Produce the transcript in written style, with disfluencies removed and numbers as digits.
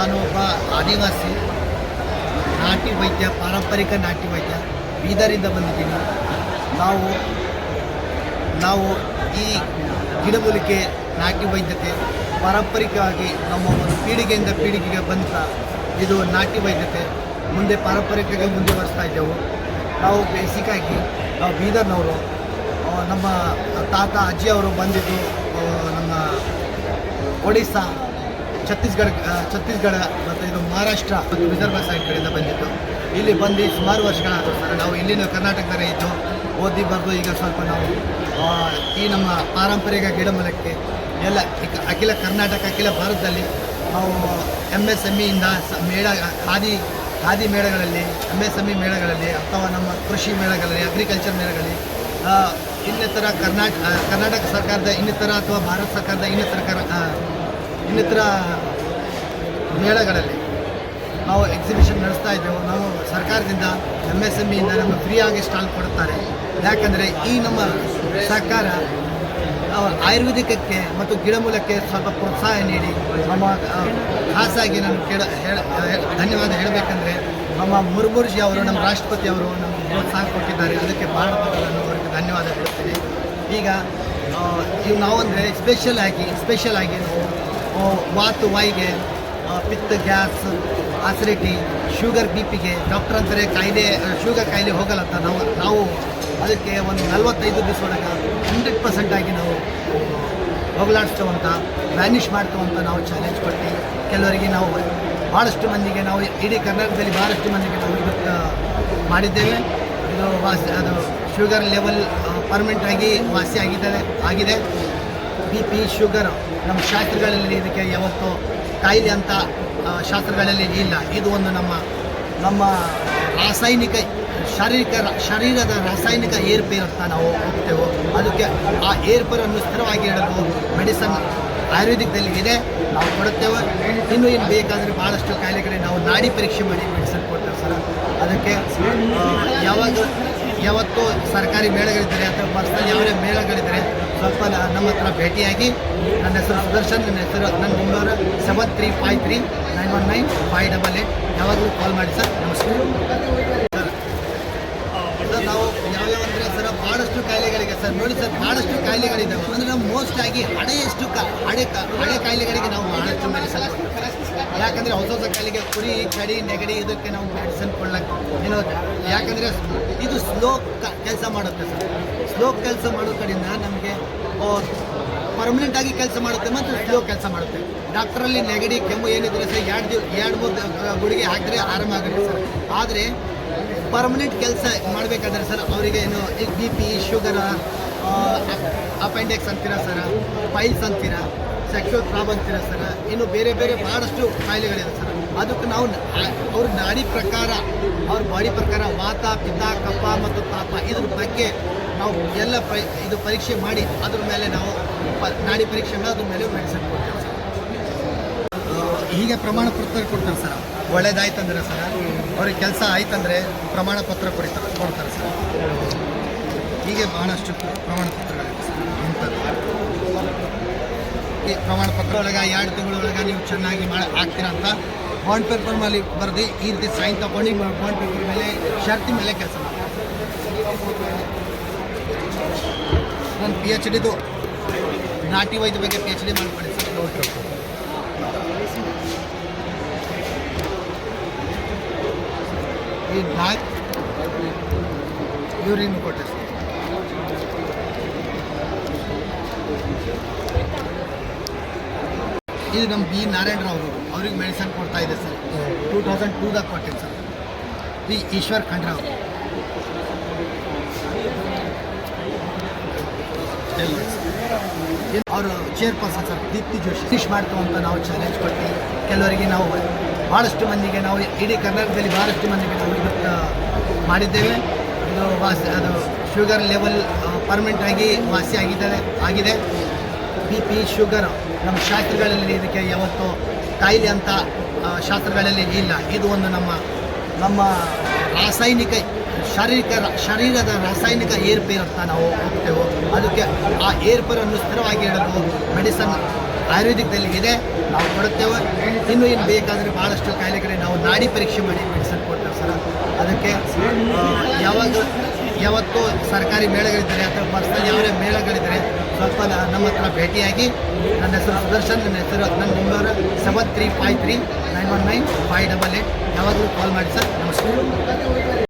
ನಾನು ಒಬ್ಬ ಆದಿವಾಸಿ ನಾಟಿ ವೈದ್ಯ, ಪಾರಂಪರಿಕ ನಾಟಿ ವೈದ್ಯ, ಬೀದರಿಂದ ಬಂದಿದ್ದೀನಿ. ನಾವು ಈ ಗಿಡಮೂಲಿಕೆ ನಾಟಿ ವೈದ್ಯತೆ ಪಾರಂಪರಿಕವಾಗಿ ನಮ್ಮ ಒಂದು ಪೀಳಿಗೆಯಿಂದ ಪೀಳಿಗೆಗೆ ಬಂದ ಇದು ನಾಟಿ ವೈದ್ಯತೆ ಮುಂದೆ ಪಾರಂಪರಿಕವಾಗಿ ಮುಂದುವರಿಸ್ತಾ ಇದ್ದೆವು. ನಾವು ಬೇಸಿಕ್ಕಾಗಿ ನಾವು ಬೀದರ್ನವರು, ನಮ್ಮ ತಾತ ಅಜ್ಜಿ ಅವರು ಬಂದಿದ್ದು ನಮ್ಮ ಒಡಿಸ್ಸಾ, ಛತ್ತೀಸ್ಗಢ ಮತ್ತು ಇದು ಮಹಾರಾಷ್ಟ್ರ ಮತ್ತು ವಿದರ್ಭ ಸೈಡ್ ಕಡೆಯಿಂದ ಬಂದಿದ್ದು. ಇಲ್ಲಿ ಬಂದು ಸುಮಾರು ವರ್ಷಗಳಾದರೂ ಸರ್ ನಾವು ಇಲ್ಲಿನ ಕರ್ನಾಟಕದಲ್ಲೇ ಇದ್ದು ಓದಿ ಬರೆದು ಈಗ ಸ್ವಲ್ಪ ನಾವು ಈ ನಮ್ಮ ಪಾರಂಪರಿಕ ಗಿಡಮೂಲಿಕೆ ಎಲ್ಲ ಅಖಿಲ ಕರ್ನಾಟಕ, ಅಖಿಲ ಭಾರತದಲ್ಲಿ ನಾವು MSMEಯಿಂದ ಖಾದಿ ಮೇಳಗಳಲ್ಲಿ, MSME ಮೇಳಗಳಲ್ಲಿ ಅಥವಾ ನಮ್ಮ ಕೃಷಿ ಮೇಳಗಳಲ್ಲಿ, ಅಗ್ರಿಕಲ್ಚರ್ ಮೇಳಗಳಲ್ಲಿ, ಇನ್ನಿತರ ಕರ್ನಾಟಕ ಸರ್ಕಾರದ ಇನ್ನಿತರ ಅಥವಾ ಭಾರತ ಸರ್ಕಾರದ ಇನ್ನಿತರ ಮೇಳಗಳಲ್ಲಿ ನಾವು ಎಕ್ಸಿಬಿಷನ್ ನಡೆಸ್ತಾ ಇದ್ದೆವು. ನಾವು ಸರ್ಕಾರದಿಂದ MSMEಯಿಂದ ನಮಗೆ ಫ್ರೀಯಾಗಿ ಸ್ಟಾಲ್ ಕೊಡುತ್ತಾರೆ. ಯಾಕಂದರೆ ಈ ನಮ್ಮ ಸರ್ಕಾರ ಆಯುರ್ವೇದಿಕಕ್ಕೆ ಮತ್ತು ಗಿಡಮೂಲಕ್ಕೆ ಸ್ವಲ್ಪ ಪ್ರೋತ್ಸಾಹ ನೀಡಿ ನಮ್ಮ ಖಾಸಾಗಿ ನಾನು ಧನ್ಯವಾದ ಹೇಳಬೇಕಂದ್ರೆ ನಮ್ಮ ಮುರ್ಮುರ್ಜಿ ಅವರು, ನಮ್ಮ ರಾಷ್ಟ್ರಪತಿ ಅವರು ನಮಗೆ ಪ್ರೋತ್ಸಾಹ ಕೊಟ್ಟಿದ್ದಾರೆ. ಅದಕ್ಕೆ ಭಾರತದಲ್ಲಿ ನಾನು ಅವರಿಗೆ ಧನ್ಯವಾದ ಹೇಳ್ತೀನಿ. ಈಗ ನಾವು ಅಂದರೆ ಸ್ಪೆಷಲ್ ಆಗಿ ನಾವು ವಾಯಿಗೆ, ಪಿತ್ತ, gas, acidity, sugar, BP doctor ಅಂತಾರೆ ಶುಗರ್ ಕಾಯಿಲೆ ಹೋಗಲ್ಲಂತ ನಾವು ಅದಕ್ಕೆ ಒಂದು 45 ದಿವಸ ಒಳಗೆ 100% ಆಗಿ ನಾವು ಹೋಗಲಾಡಿಸ್ತೇವಂತ, ವ್ಯಾನಿಷ್ ಮಾಡ್ತೇವಂತ ನಾವು ಚಾಲೆಂಜ್ ಕೊಟ್ಟು ಕೆಲವರಿಗೆ ನಾವು ಭಾಳಷ್ಟು ಮಂದಿಗೆ ನಾವು ಇಡೀ ಕರ್ನಾಟಕದಲ್ಲಿ ಭಾಳಷ್ಟು ಮಂದಿಗೆ ನಾವು ಇವತ್ತು ಮಾಡಿದ್ದೇವೆ. ಅದು ಶುಗರ್ ಲೆವೆಲ್ ಪರ್ಮನೆಂಟಾಗಿ ವಾಸಿ ಆಗಿದೆ. BP, ಶುಗರ್ ನಮ್ಮ ಶಾಸ್ತ್ರಗಳಲ್ಲಿ ಇದಕ್ಕೆ ಯಾವತ್ತೂ ಕಾಯಿಲೆ ಅಂತ ಶಾಸ್ತ್ರಗಳಲ್ಲಿ ಇಲ್ಲ. ಇದು ಒಂದು ನಮ್ಮ ರಾಸಾಯನಿಕ ಶರೀರದ ರಾಸಾಯನಿಕ ಏರ್ಪೇರ್ ಅಂತ ನಾವು ಹೋಗ್ತೇವೆ. ಅದಕ್ಕೆ ಆ ಏರ್ಪೇರನ್ನು ಸ್ಥಿರವಾಗಿ ಇಡಲು ಮೆಡಿಸನ್ ಆಯುರ್ವೇದಿಕದಲ್ಲಿ ಇದೆ, ನಾವು ಕೊಡುತ್ತೇವೆ. ಇನ್ನೂ ಬೇಕಾದರೆ ಭಾಳಷ್ಟು ಕಾಯಿಲೆಗಳಿಗೆ ನಾವು ನಾಡಿ ಪರೀಕ್ಷೆ ಮಾಡಿ ಮೆಡಿಸನ್ ಕೊಡ್ತೇವೆ ಸರ್. ಅದಕ್ಕೆ ಯಾವತ್ತೂ ಸರ್ಕಾರಿ ಮೇಳಗಳಿದ್ದರೆ ಅಥವಾ ಪರ್ಸನಲ್ ಯಾವುದೇ ಮೇಳಗಳಿದ್ದರೆ ಸ್ವಲ್ಪ ನಮ್ಮ ಹತ್ರ ಭೇಟಿಯಾಗಿ. ನನ್ನ ಹೆಸರು ಸುದರ್ಶನ್, ನನ್ನ ನಂಬರ್ 7353919588. ಯಾವಾಗಲೂ ಕಾಲ್ ಮಾಡಿ ಸರ್. ನಮಸ್ಕಾರ ಸರ್. ನಾವು ಯಾವ್ಯಾವ ಅಂದರೆ ಸರ್ ಭಾಳಷ್ಟು ಕಾಯಿಲೆಗಳಿಗೆ ಸರ್ ನೋಡಿ ಸರ್, ಭಾಳಷ್ಟು ಕಾಯಿಲೆಗಳಿದ್ದಾವೆ. ಅಂದರೆ ನಾವು ಮೋಸ್ಟ್ ಆಗಿ ಹಳೆ ಕಾಯಿಲೆಗಳಿಗೆ ನಾವು ಭಾಳಷ್ಟು ಮೆಡಿಸನ್ ಕೊಡ್ತೀವಿ. ಯಾಕಂದರೆ ಹೊಸ ಕಾಯಿಲೆಗೆ ಕುರಿ, ಕಡಿ, ನೆಗಡಿ ಇದಕ್ಕೆ ನಾವು ಮೆಡಿಸನ್ ಕೊಡ್ಲಕ್ಕೆ ಯಾಕಂದರೆ ಇದು ಸ್ಲೋ ಕೆಲಸ ಮಾಡುತ್ತೆ ಸರ್. ಸ್ಲೋ ಕೆಲಸ ಮಾಡೋ ಕಡೆಯಿಂದ ನಮಗೆ ಪರ್ಮನೆಂಟಾಗಿ ಕೆಲಸ ಮಾಡುತ್ತೆ ಮತ್ತು ಸ್ಲೋ ಕೆಲಸ ಮಾಡುತ್ತೆ. ಡಾಕ್ಟ್ರಲ್ಲಿ ನೆಗಡಿ, ಕೆಮ್ಮು ಏನಿದ್ರೆ ಸರ್ 2-3 ಗುಳಿಗೆ ಹಾಕಿದ್ರೆ ಆರಾಮ ಆಗುತ್ತೆ ಸರ್. ಆದರೆ ಪರ್ಮನೆಂಟ್ ಕೆಲಸ ಮಾಡಬೇಕಾದ್ರೆ ಸರ್ ಅವರಿಗೆ ಏನು ಈಗ BP, ಶುಗರ್, ಅಪೆಂಡಿಕ್ಸ್ ಅಂತೀರ ಸರ್, ಪೈಲ್ಸ್ ಅಂತೀರ, ಸೆಕ್ಷುವಲ್ ಪ್ರಾಬ್ಲಮ್ ಅಂತೀರ ಸರ್, ಇನ್ನು ಬೇರೆ ಭಾಳಷ್ಟು ಕಾಯಿಲೆಗಳಿದೆ ಸರ್. ಅದಕ್ಕೆ ನಾವು ಅವ್ರ ನಾಡಿ ಪ್ರಕಾರ, ಅವ್ರ ಬಾಡಿ ಪ್ರಕಾರ ವಾತ, ಪಿತ್ತ, ಕಫ ಮತ್ತು ತಾಪ ಇದ್ರ ಬಗ್ಗೆ ನಾವು ಎಲ್ಲ ಇದು ಪರೀಕ್ಷೆ ಮಾಡಿ ಅದ್ರ ಮೇಲೆ ನಾವು ನಾಡಿ ಪರೀಕ್ಷೆ ಮಾಡಿ ಅದ್ರ ಮೇಲೆ ಮೆಡಿಸಿನ್ ಕೊಡ್ತೇವೆ ಸರ್. ಹೀಗೆ ಪ್ರಮಾಣ ಪತ್ರ ಕೊಡ್ತಾರೆ ಸರ್. ಒಳ್ಳೇದಾಯ್ತಂದ್ರೆ ಸರ್ ಅವ್ರಿಗೆ ಕೆಲಸ ಆಯ್ತಂದರೆ ಪ್ರಮಾಣ ಪತ್ರ ಕೊಡ್ತಾರೆ ಸರ್. ಹೀಗೆ ಭಾಳಷ್ಟು ಪ್ರಮಾಣ ಪತ್ರಗಳಿದೆ ಸರ್. ಇಂಥದ್ದು ಈ ಪ್ರಮಾಣ ಪತ್ರ ಒಳಗೆ 2 ತಿಂಗಳೊಳಗೆ ನೀವು ಚೆನ್ನಾಗಿ ಆಗ್ತೀರಾ ಅಂತ ಬಾಂಡ್ ಪೇಪರ್ ಮೇಲೆ ಬರೆದು ಈ ರೀತಿ ಸೈನ್ ತಗೊಂಡು ಬಾಂಡ್ ಪೇಪರ್ ಮೇಲೆ ಷರತಿ ಮೇಲೆ ಕೆಲಸ ಮಾಡ್ತಾರೆ. ನಾನು PhDದು ನಾಟಿ ವೈದ್ಯ ಬಗ್ಗೆ PhD ಮಾಡ್ಕೊಳ್ಳಿ ಸರ್. ಈ ಯೂರಿನ್ ಕೊಟ್ಟೆ ಸರ್. ಇದು ನಮ್ಮ B. ನಾರಾಯಣರಾವ್ ಅವರು, ಅವ್ರಿಗೆ ಮೆಡಿಸನ್ ಕೊಡ್ತಾ ಇದೆ ಸರ್. 2002ದಾಗ ಕೊಟ್ಟಿದ್ದು ಸರ್. ಈ ಈಶ್ವರ್ ಖಂಡ್ರಾವ್ ಅವರು chairperson sir. Deepti Joshi fish ಮಾಡ್ತೇವೆ ಅಂತ ನಾವು ಚಾಲೆಂಜ್ ಕೊಟ್ಟು ಕೆಲವರಿಗೆ ನಾವು ಭಾಳಷ್ಟು ಮಂದಿಗೆ ನಾವು ಇಡೀ ಕರ್ನಾಟಕದಲ್ಲಿ ಭಾಳಷ್ಟು ಮಂದಿಗೆ ನಾವು ಇವತ್ತು ಮಾಡಿದ್ದೇವೆ. ಅದು ಶುಗರ್ ಲೆವೆಲ್ ಪರ್ಮನೆಂಟಾಗಿ ವಾಸಿ ಆಗಿದೆ. BP, ಶುಗರ್ ನಮ್ಮ ಶಾಸ್ತ್ರಗಳಲ್ಲಿ ಇದಕ್ಕೆ ಯಾವತ್ತೂ ಕಾಯಿಲೆ ಅಂತ ಶಾಸ್ತ್ರಗಳಲ್ಲಿ ಇಲ್ಲ. ಇದು ಒಂದು ನಮ್ಮ ರಾಸಾಯನಿಕ ಶರೀರದ ರಾಸಾಯನಿಕ ಏರ್ಪೇರ್ ಅಂತ ನಾವು ಹೋಗ್ತೇವೆ. ಅದಕ್ಕೆ ಆ ಏರ್ಪೇರನ್ನು ಸ್ಥಿರವಾಗಿ ಇಡಲು ಮೆಡಿಸನ್ ಆಯುರ್ವೇದಿಕ್ದಲ್ಲಿ ಇದೆ, ನಾವು ಕೊಡುತ್ತೇವೆ. ಇನ್ನು ಬೇಕಾದರೆ ಭಾಳಷ್ಟು ಕಾಯಿಲೆಗಳಿಗೆ ನಾವು ನಾಡಿ ಪರೀಕ್ಷೆ ಮಾಡಿ ಮೆಡಿಸಿನ್ ಕೊಡ್ತೇವೆ ಸರ್. ಅದಕ್ಕೆ ಯಾವತ್ತೂ ಸರ್ಕಾರಿ ಮೇಳಗಳಿದ್ದರೆ ಅಥವಾ ಪರ್ಸನಲ್ ಯಾವುದೇ ಮೇಳಗಳಿದ್ದರೆ ಸ್ವಲ್ಪ ನಮ್ಮ ಹತ್ರ ಭೇಟಿಯಾಗಿ. ನನ್ನ ಹೆಸರು ಸುದರ್ಶನ್, ನನ್ನ ನಂಬರ್ 7353 919 588. ಯಾವಾಗಲೂ ಕಾಲ್ ಮಾಡಿ ಸರ್. ನಮಸ್ಕಾರ.